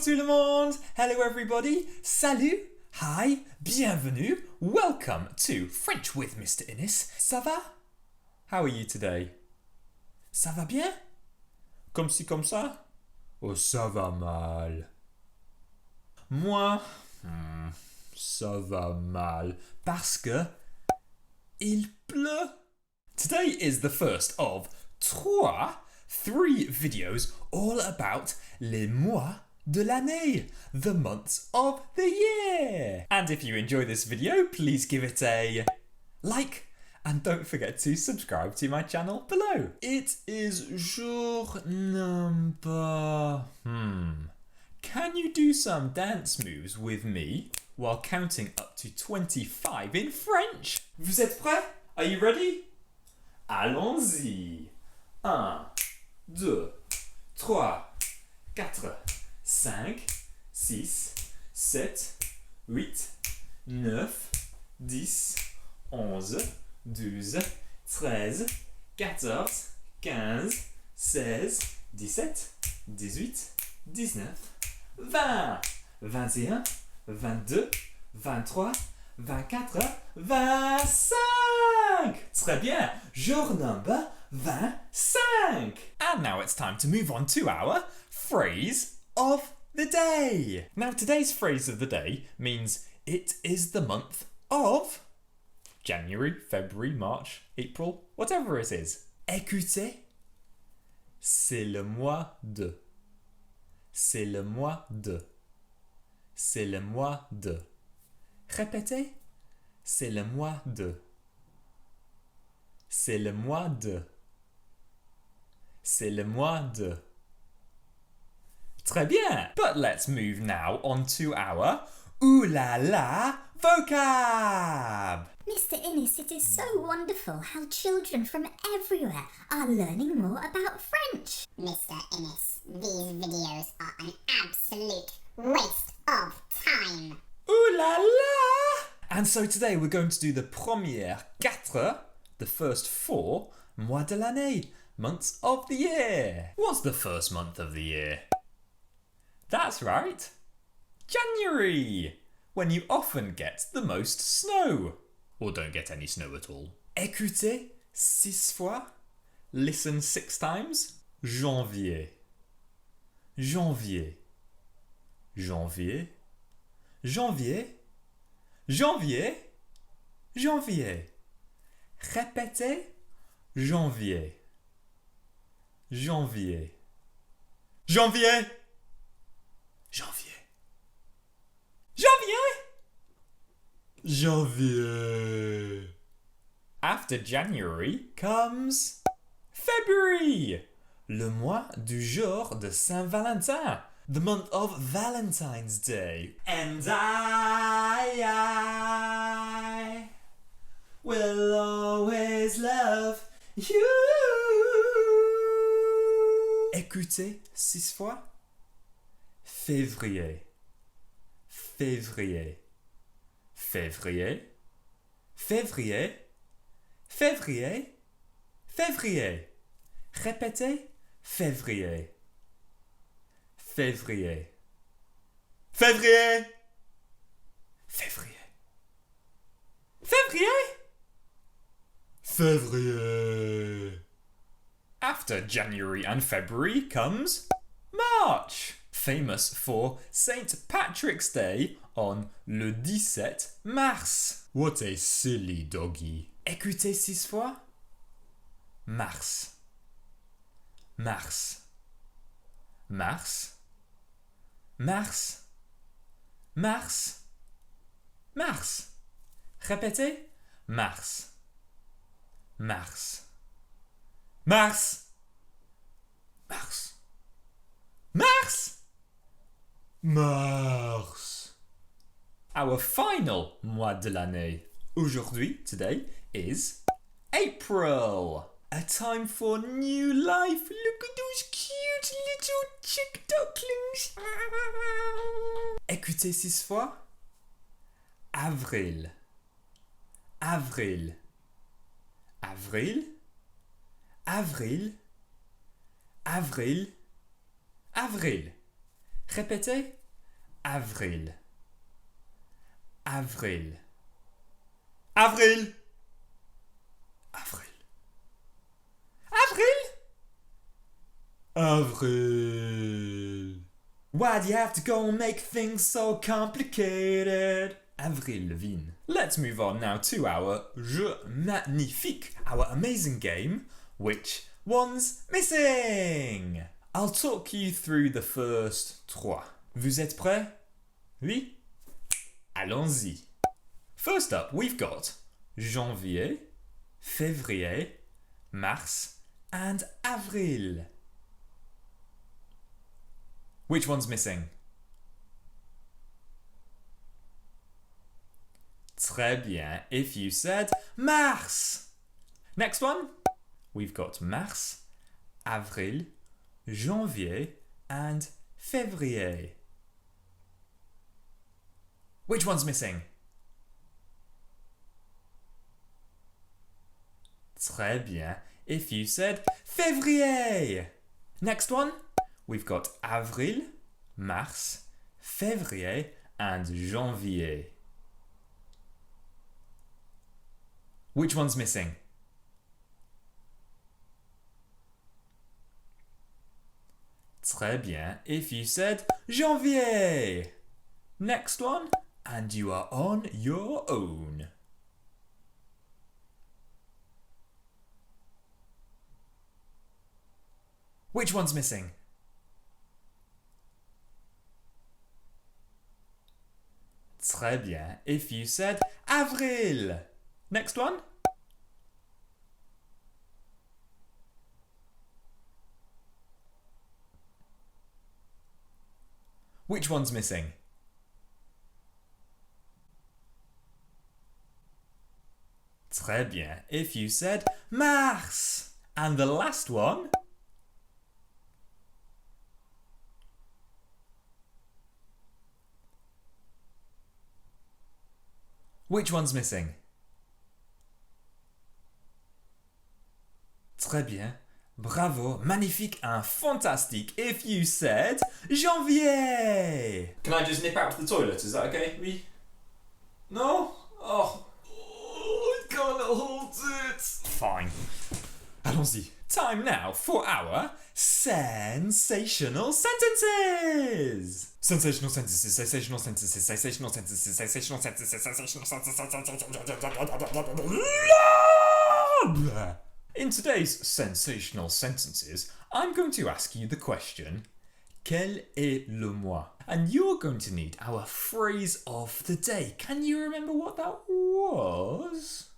tout le monde! Hello everybody! Salut! Hi! Bienvenue! Welcome to French with Mr. Innes. Ça va? How are you today? Ça va bien? Comme ci, comme ça? Oh, ça va mal. Moi, ça va mal parce que il pleut. Today is the first of three videos all about les mois de l'année, the months of the year. And if you enjoy this video, please give it a like and don't forget to subscribe to my channel below. It is jour number... Can you do some dance moves with me while counting up to 25 in French? Vous êtes prêts? Are you ready? Allons-y. 1, 2, 3, 4, 5, 6, 7, 8, 9, 10, 11, 12, 13, 14, 15, 16, 17, 18, 19, 20, 21, 22, 23, 24, 25. Très bien. Jour number 25. And now it's time to move on to our phrase of the day. Now today's phrase of the day means it is the month of January, February, March, April, whatever it is. Écoutez, c'est le mois de. C'est le mois de. C'est le mois de. Répétez, c'est le mois de. C'est le mois de. C'est le mois de. Très bien. But let's move now on to our ooh la la vocab. Mr. Innes, it is so wonderful how children from everywhere are learning more about French. Mr. Innes, these videos are an absolute waste of time. Ooh la la! And so today we're going to do the première quatre, the first 4 mois de l'année, months of the year. What's the first month of the year? That's right, January, when you often get the most snow, or don't get any snow at all. Écoutez 6 fois, listen 6 times. Janvier, janvier, janvier, janvier, janvier, janvier. Répétez janvier, janvier, janvier, janvier, janvier, janvier. After January comes February, le mois du jour de Saint-Valentin, the month of Valentine's Day. And I will always love you. Écoutez 6 fois. Février, février, février, février, février, février. Répétez février, février, février, février, février, février. After January and February comes March, famous for St. Patrick's Day on le 17 mars. What a silly doggy. Écoutez 6 fois. Mars, mars, mars, mars, mars, mars. Répétez. Mars, mars, mars, mars, mars, mars. Our final mois de l'année, aujourd'hui, today, is April. A time for new life. Look at those cute little chick ducklings. Écoutez 6 fois. Avril, avril, avril, avril, avril, avril. Répétez. Avril. Avril. Avril. Avril. Avril. Avril. Why do you have to go and make things so complicated? Avril Lavigne. Let's move on now to our jeu magnifique, our amazing game, Which One's Missing? I'll talk you through the first trois. Vous êtes prêts? Oui? Allons-y. First up, we've got Janvier, février, mars, and avril. Which one's missing? Très bien, if you said mars. Next one, we've got mars, avril, janvier, and février. Which one's missing? Très bien, if you said février. Next one, we've got avril, mars, février, and janvier. Which one's missing? Très bien, if you said janvier. Next one, and you are on your own. Which one's missing? Très bien, if you said avril. Next one. Which one's missing? Très bien, if you said mars. And the last one. Which one's missing? Très bien. Bravo, magnifique and fantastique if you said Janvier. Can I just nip out to the toilet? Is that okay? Oui? No? Oh, I can't hold it. Fine. Allons-y. Time now for our sensational sentences. Sensational sentences, sensational sentences, sensational sentences, sensational sentences, sensational sentences. In today's sensational sentences, I'm going to ask you the question, quel est le mois? And you're going to need our phrase of the day. Can you remember what that was?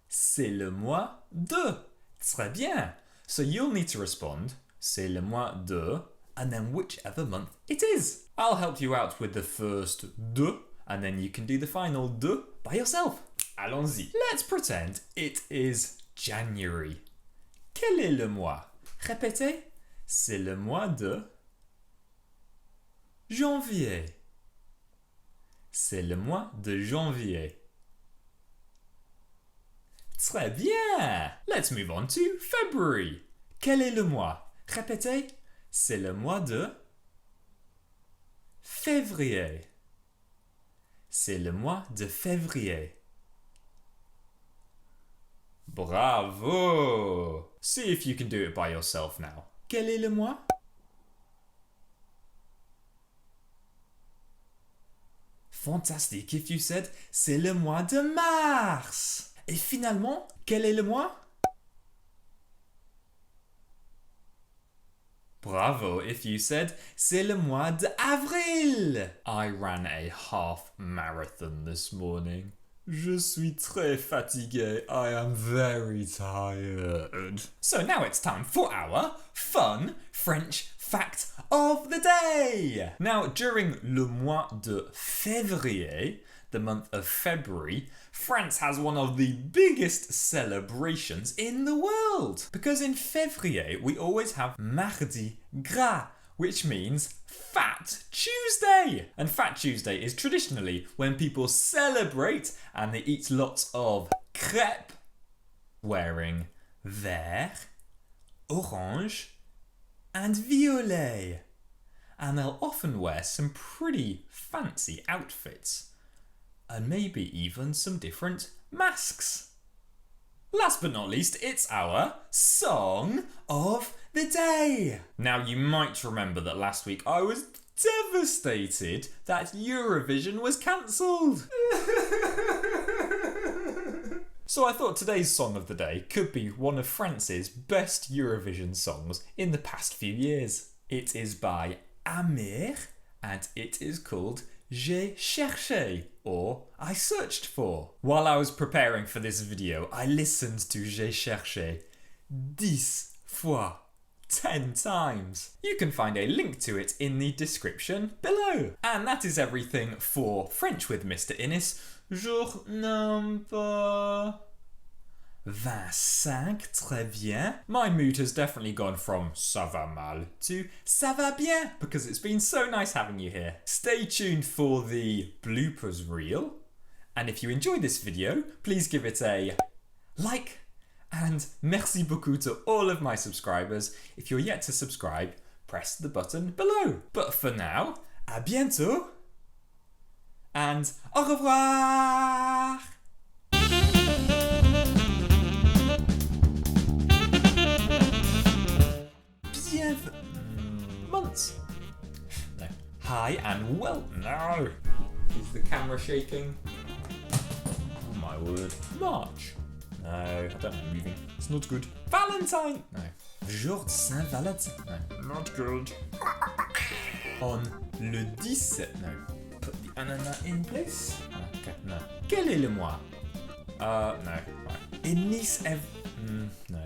C'est le mois de. Très bien. So you'll need to respond, c'est le mois de, and then whichever month it is. I'll help you out with the first de, and then you can do the final de by yourself. Allons-y. Let's pretend it is January. Quel est le mois? Répétez. C'est le mois de janvier. C'est le mois de janvier. Très bien. Let's move on to February. Quel est le mois? Répétez. C'est le mois de février. C'est le mois de février. Bravo! See if you can do it by yourself now. Quel est le mois? Fantastique if you said c'est le mois de mars. Et finalement, quel est le mois? Bravo if you said c'est le mois de avril. I ran a half marathon this morning. Je suis très fatigué. I am very tired. So now it's time for our fun French fact of the day. Now, during le mois de février, the month of February, France has one of the biggest celebrations in the world. Because in février, we always have Mardi Gras, which means Fat Tuesday. And Fat Tuesday is traditionally when people celebrate and they eat lots of crêpes, wearing vert, orange, and violet. and they'll often wear some pretty fancy outfits. And maybe even some different masks. Last but not least, it's our Song of the Day. Now, you might remember that last week I was devastated that Eurovision was cancelled. So I thought today's Song of the Day could be one of France's best Eurovision songs in the past few years. It is by Amir, and it is called J'ai cherché, or I searched for. While I was preparing for this video, I listened to J'ai cherché 10 fois, 10 times. You can find a link to it in the description below. And that is everything for French with Mr. Innes. Jour number 25, très bien. My mood has definitely gone from ça va mal to ça va bien because it's been so nice having you here. Stay tuned for the bloopers reel. And if you enjoyed this video, please give it a like. And merci beaucoup to all of my subscribers. If you're yet to subscribe, press the button below. But for now, à bientôt. And au revoir! Months. No. Hi and well. No. Is the camera shaking? Oh my word. March. No, I don't know moving. It's not good. Valentine. No. Jour de Saint-Valentin. No, not good. On le 17. No. Put the ananas in place. Okay. No. Quel est le mois? No. Right. In Nice. No.